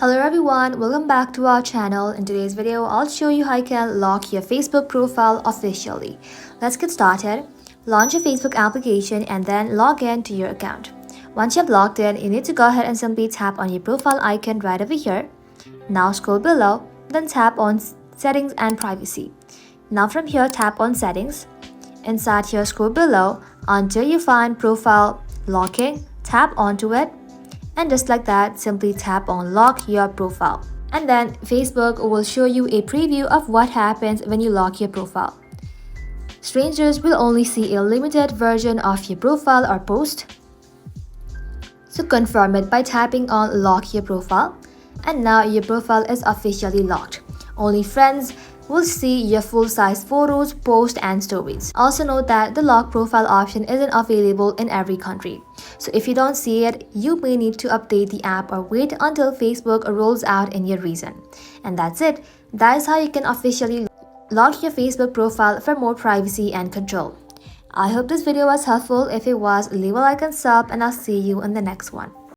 Hello everyone, welcome back to our channel. In today's video, I'll show you how you can lock your Facebook profile officially. Let's get started. Launch your Facebook application and then log in to your account. Once you've logged in, you need to go ahead and simply tap on your profile icon right over here. Now scroll below, then tap on Settings and Privacy. Now from here, tap on Settings. Inside here, scroll below until you find Profile Locking. Tap onto it. And just like that, simply tap on lock your profile. And then Facebook will show you a preview of what happens when you lock your profile. Strangers will only see a limited version of your profile or post. So confirm it by tapping on lock your profile. And now your profile is officially locked. Only friends will see your full-size photos, posts, and stories. Also note that the lock profile option isn't available in every country. So if you don't see it, you may need to update the app or wait until Facebook rolls out in your region. And that's it. That is how you can officially lock your Facebook profile for more privacy and control. I hope this video was helpful. If it was, leave a like and sub, and I'll see you in the next one.